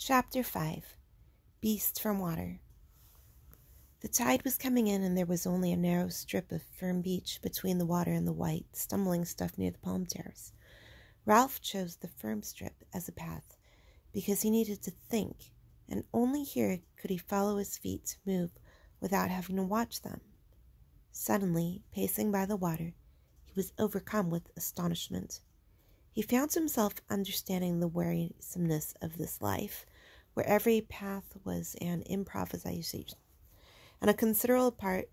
Chapter 5. Beast from Water. The tide was coming in, and there was only a narrow strip of firm beach between the water and the white, stumbling stuff near the palm terrace. Ralph chose the firm strip as a path because he needed to think, and only here could he follow his feet to move without having to watch them. Suddenly, pacing by the water, he was overcome with astonishment. He found himself understanding the wearisomeness of this life, where every path was an improvisation, and a considerable part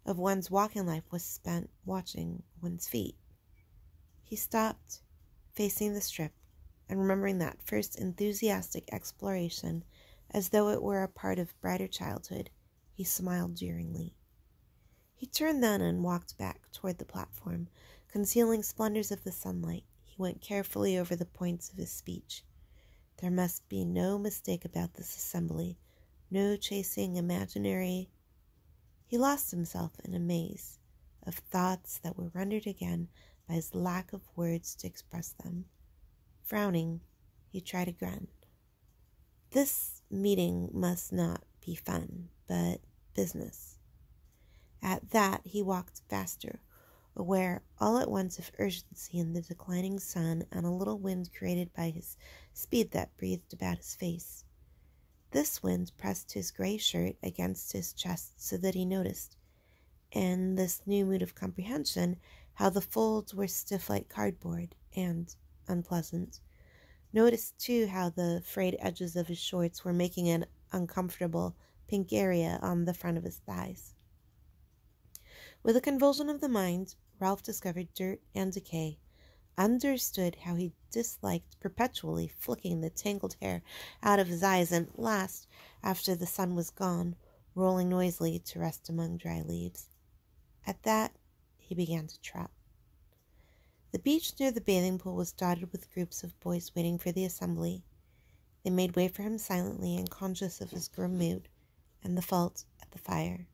of one's walking life was spent watching one's feet. He stopped, facing the strip, and remembering that first enthusiastic exploration as though it were a part of brighter childhood, he smiled jeeringly. He turned then and walked back toward the platform, concealing splendors of the sunlight. He went carefully over the points of his speech. There must be no mistake about this assembly, no chasing imaginary. He lost himself in a maze of thoughts that were rendered again by his lack of words to express them. Frowning, he tried again. This meeting must not be fun, but business. At that he walked faster, aware all at once of urgency in the declining sun and a little wind created by his speed that breathed about his face. This wind pressed his gray shirt against his chest so that he noticed, in this new mood of comprehension, how the folds were stiff like cardboard and unpleasant. Noticed, too, how the frayed edges of his shorts were making an uncomfortable pink area on the front of his thighs. With a convulsion of the mind, Ralph discovered dirt and decay, understood how he disliked perpetually flicking the tangled hair out of his eyes, and last, after the sun was gone, rolling noisily to rest among dry leaves. At that, he began to trot. The beach near the bathing pool was dotted with groups of boys waiting for the assembly. They made way for him silently and conscious of his grim mood and the fault at the fire.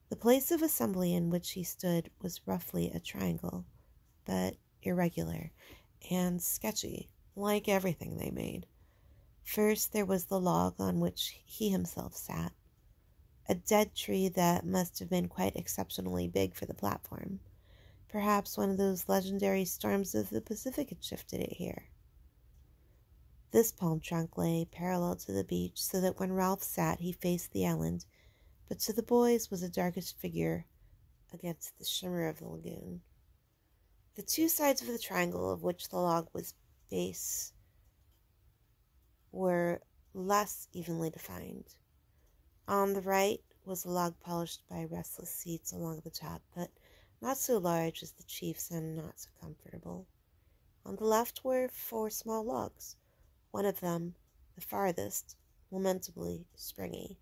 The place of assembly in which he stood was roughly a triangle, but irregular and sketchy, like everything they made. First, there was the log on which he himself sat, a dead tree that must have been quite exceptionally big for the platform. Perhaps one of those legendary storms of the Pacific had shifted it here. This palm trunk lay parallel to the beach, so that when Ralph sat, he faced the island, but to the boys was a darkish figure against the shimmer of the lagoon. The two sides of the triangle of which the log was base were less evenly defined. On the right was a log polished by restless seats along the top, but not so large as the chief's and not so comfortable. On the left were 4 small logs, one of them, the farthest, lamentably springy.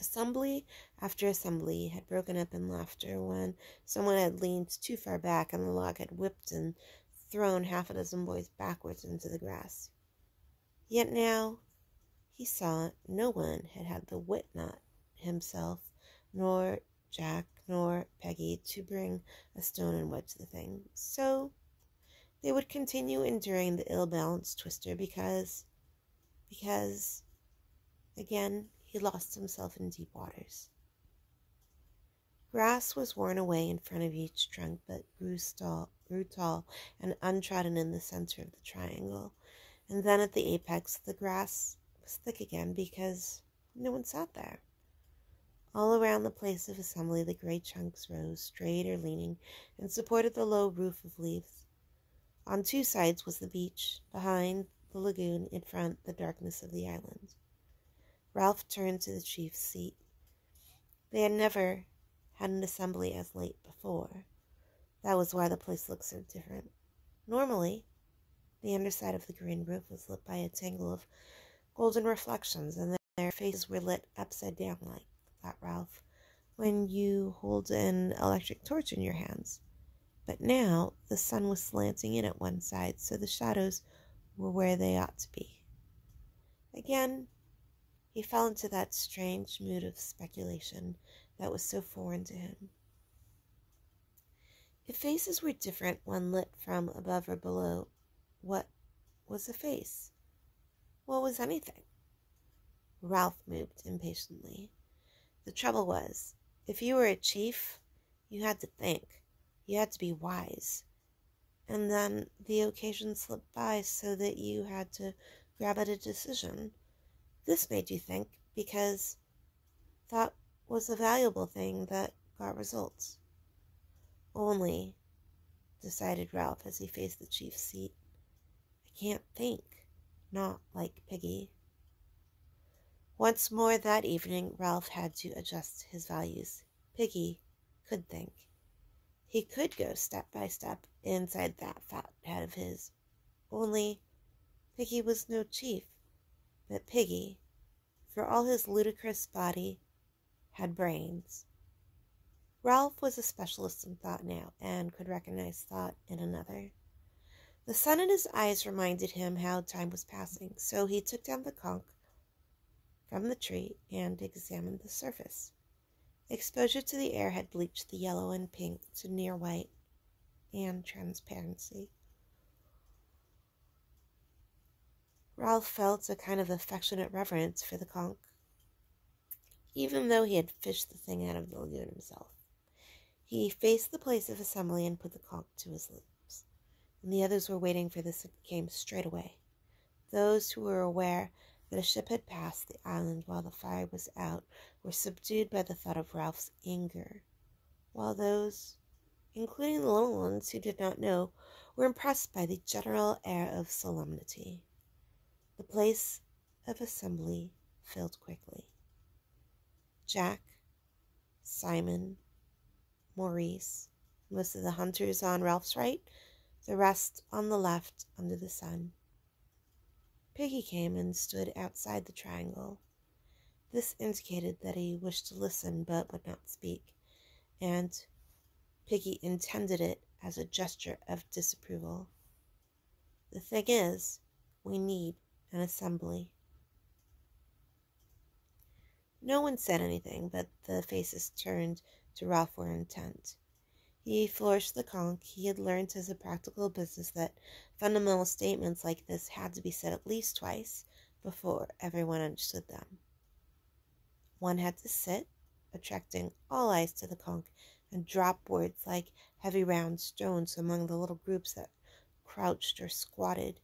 Assembly after assembly had broken up in laughter when someone had leaned too far back and the log had whipped and thrown half a dozen boys backwards into the grass. Yet now he saw no one had had the wit, not himself, nor Jack, nor Peggy, to bring a stone and wedge the thing. So they would continue enduring the ill-balanced twister because, again, he lost himself in deep waters. Grass was worn away in front of each trunk, but grew tall and untrodden in the center of the triangle. And then at the apex, the grass was thick again because no one sat there. All around the place of assembly, the great chunks rose, straight or leaning, and supported the low roof of leaves. On 2 sides was the beach, behind the lagoon, in front the darkness of the island. Ralph turned to the chief's seat. They had never had an assembly as late before. That was why the place looked so different. Normally, the underside of the green roof was lit by a tangle of golden reflections, and their faces were lit upside down like, thought Ralph, when you hold an electric torch in your hands. But now the sun was slanting in at one side, so the shadows were where they ought to be. Again, he fell into that strange mood of speculation that was so foreign to him. If faces were different when lit from above or below, what was a face? What was anything? Ralph moved impatiently. The trouble was, if you were a chief, you had to think. You had to be wise. And then the occasion slipped by so that you had to grab at a decision. This made you think because thought was a valuable thing that got results. Only, decided Ralph as he faced the chief's seat, I can't think. Not like Piggy. Once more that evening, Ralph had to adjust his values. Piggy could think. He could go step by step inside that fat head of his. Only, Piggy was no chief. But Piggy, for all his ludicrous body, had brains. Ralph was a specialist in thought now, and could recognize thought in another. The sun in his eyes reminded him how time was passing, so he took down the conch from the tree and examined the surface. Exposure to the air had bleached the yellow and pink to near white and transparency. Ralph felt a kind of affectionate reverence for the conch, even though he had fished the thing out of the lagoon himself. He faced the place of assembly and put the conch to his lips, and the others were waiting for this came straight away. Those who were aware that a ship had passed the island while the fire was out were subdued by the thought of Ralph's anger, while those, including the little ones who did not know, were impressed by the general air of solemnity. The place of assembly filled quickly. Jack, Simon, Maurice, most of the hunters on Ralph's right, the rest on the left under the sun. Piggy came and stood outside the triangle. This indicated that he wished to listen but would not speak, and Piggy intended it as a gesture of disapproval. The thing is, we need an assembly. No one said anything, but the faces turned to Ralph were intent. He flourished the conch. He had learned as a practical business that fundamental statements like this had to be said at least twice before everyone understood them. One had to sit, attracting all eyes to the conch, and drop words like heavy round stones among the little groups that crouched or squatted.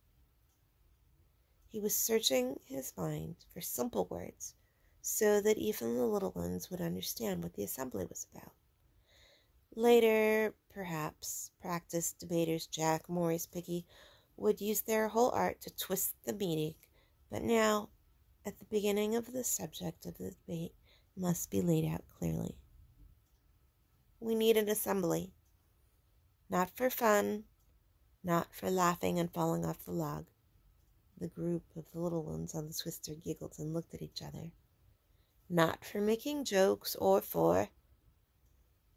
He was searching his mind for simple words so that even the little ones would understand what the assembly was about. Later, perhaps, practiced debaters Jack, Maurice, Piggy would use their whole art to twist the meaning, but now, at the beginning of the subject of the debate, must be laid out clearly. We need an assembly, not for fun, not for laughing and falling off the log. The group of the little ones on the twister giggled and looked at each other. Not for making jokes or for...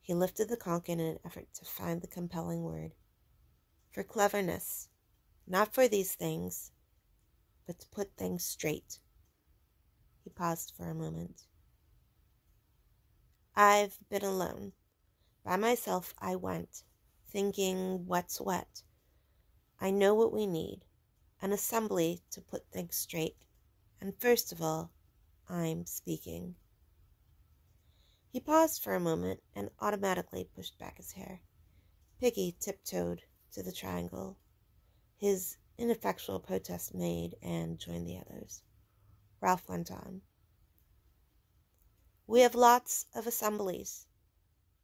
He lifted the conch in an effort to find the compelling word. For cleverness, not for these things, but to put things straight. He paused for a moment. I've been alone. By myself I went, thinking what's what. I know what we need, an assembly to put things straight. And first of all, I'm speaking. He paused for a moment and automatically pushed back his hair. Piggy tiptoed to the triangle, his ineffectual protest made, and joined the others. Ralph went on. We have lots of assemblies.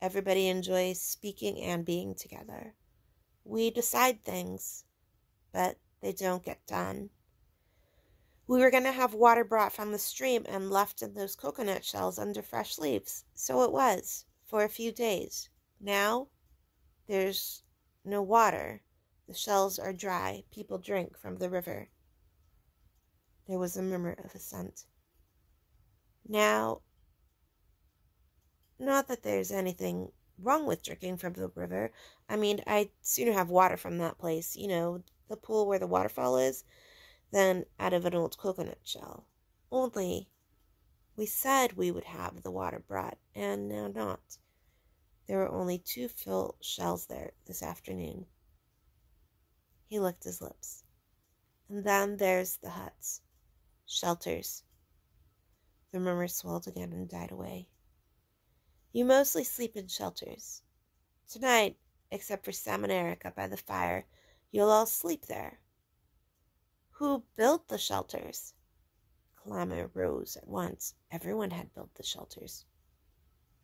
Everybody enjoys speaking and being together. We decide things, but they don't get done. We were going to have water brought from the stream and left in those coconut shells under fresh leaves. So it was, for a few days. Now, there's no water. The shells are dry. People drink from the river. There was a murmur of assent. Now, not that there's anything wrong with drinking from the river. I mean, I'd sooner have water from that place, the pool where the waterfall is, than out of an old coconut shell. Only, we said we would have the water brought, and now not. There were only 2 full shells there this afternoon. He licked his lips. And then there's the huts. Shelters. The murmur swelled again and died away. You mostly sleep in shelters. Tonight, except for Sam and Eric up by the fire, you'll all sleep there. Who built the shelters? Clamor rose at once. Everyone had built the shelters.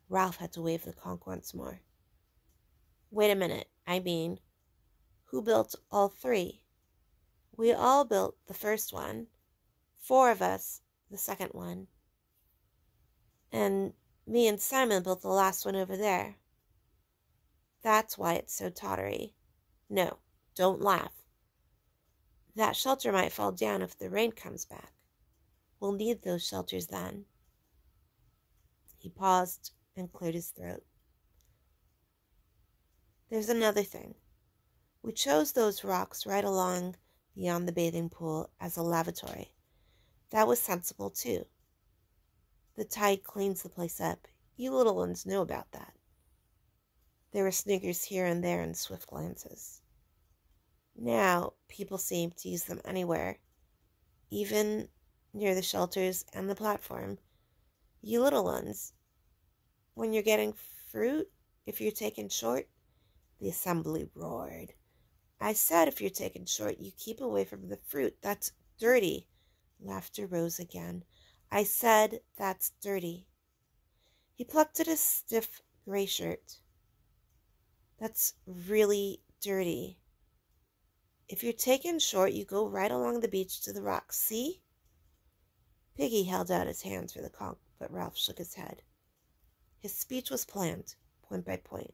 Ralph had to wave the conch once more. Wait a minute, I mean, who built all three? We all built the first one. 4 of us, the second one. And me and Simon built the last one over there. That's why it's so tottery. No, don't laugh. That shelter might fall down if the rain comes back. We'll need those shelters then. He paused and cleared his throat. There's another thing. We chose those rocks right along beyond the bathing pool as a lavatory. That was sensible, too. The tide cleans the place up. You little ones know about that. There were sniggers here and there and swift glances. Now, people seem to use them anywhere, even near the shelters and the platform. You little ones, when you're getting fruit, if you're taken short, the assembly roared. I said if you're taken short, you keep away from the fruit. That's dirty. Laughter rose again. I said that's dirty. He plucked at his stiff gray shirt. That's really dirty. If you're taken short, you go right along the beach to the rocks, see? Piggy held out his hands for the conch, but Ralph shook his head. His speech was planned, point by point.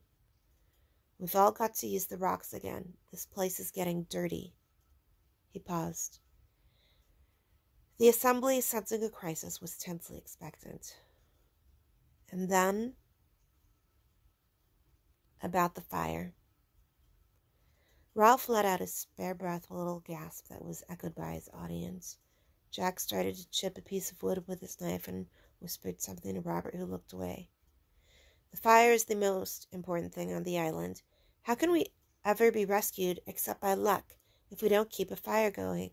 We've all got to use the rocks again. This place is getting dirty. He paused. The assembly, sensing a crisis, was tensely expectant. And then, about the fire. Ralph let out a spare breath, a little gasp that was echoed by his audience. Jack started to chip a piece of wood with his knife and whispered something to Robert, who looked away. The fire is the most important thing on the island. How can we ever be rescued except by luck if we don't keep a fire going?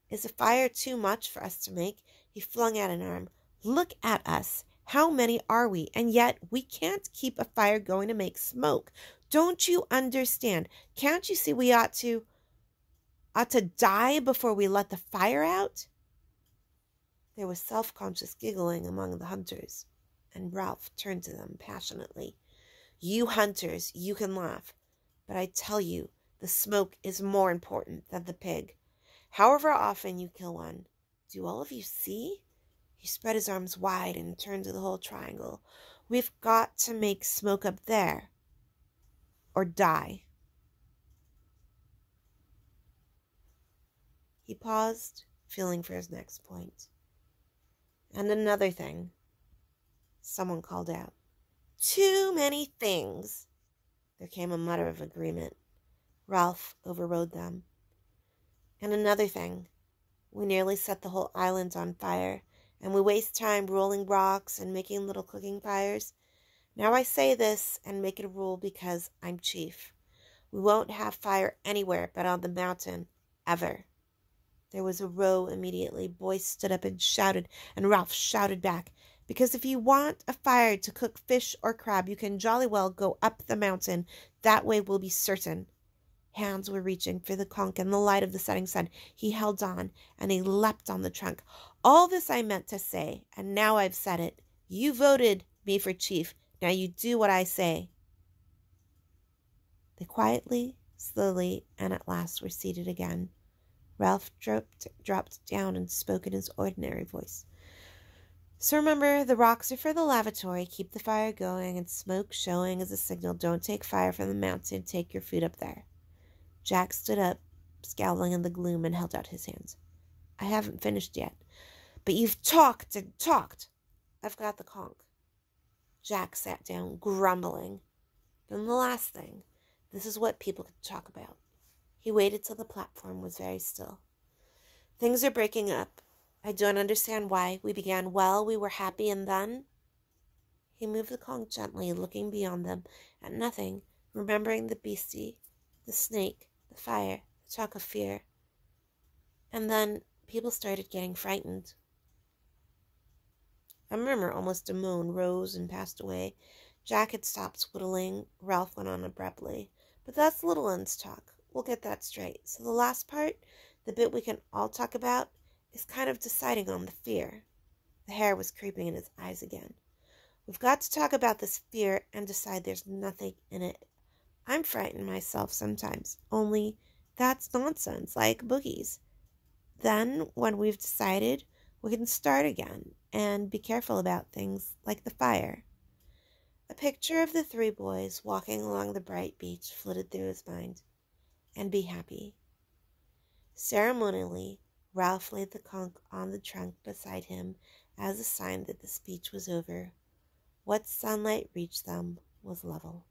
Is a fire too much for us to make? He flung out an arm. Look at us. How many are we? And yet we can't keep a fire going to make smoke. Don't you understand? Can't you see we ought to die before we let the fire out? There was self-conscious giggling among the hunters, and Ralph turned to them passionately. You hunters, you can laugh, but I tell you, the smoke is more important than the pig. However often you kill one, do all of you see? He spread his arms wide and turned to the whole triangle. We've got to make smoke up there, or die. He paused, feeling for his next point. And another thing, someone called out. Too many things. There came a mutter of agreement. Ralph overrode them. And another thing, we nearly set the whole island on fire, and we waste time rolling rocks and making little cooking fires. Now I say this and make it a rule because I'm chief. We won't have fire anywhere but on the mountain, ever. There was a row immediately. Boys stood up and shouted, and Ralph shouted back, because if you want a fire to cook fish or crab, you can jolly well go up the mountain. That way we'll be certain. Hands were reaching for the conch in the light of the setting sun. He held on, and he leapt on the trunk. All this I meant to say, and now I've said it. You voted me for chief. Now you do what I say. They quietly, slowly, and at last were seated again. Ralph dropped down and spoke in his ordinary voice. So remember, the rocks are for the lavatory. Keep the fire going and smoke showing as a signal. Don't take fire from the mountain. Take your food up there. Jack stood up, scowling in the gloom, and held out his hands. I haven't finished yet. But you've talked and talked. I've got the conch. Jack sat down, grumbling. Then the last thing. This is what people could talk about. He waited till the platform was very still. Things are breaking up. I don't understand why. We began well, we were happy, and then... He moved the conch gently, looking beyond them, at nothing, remembering the beastie, the snake, the fire, the talk of fear. And then People started getting frightened. A murmur, almost a moan, rose and passed away. Jack had stopped whittling. Ralph went on abruptly. But that's little one's talk. We'll get that straight. So the last part, the bit we can all talk about, is kind of deciding on the fear. The hair was creeping in his eyes again. We've got to talk about this fear and decide there's nothing in it. I'm frightened myself sometimes, only that's nonsense, like boogies. Then, when we've decided, we can start again and be careful about things like the fire. A picture of the three boys walking along the bright beach flitted through his mind. And be happy. Ceremonially, Ralph laid the conch on the trunk beside him as a sign that the speech was over. What sunlight reached them was level.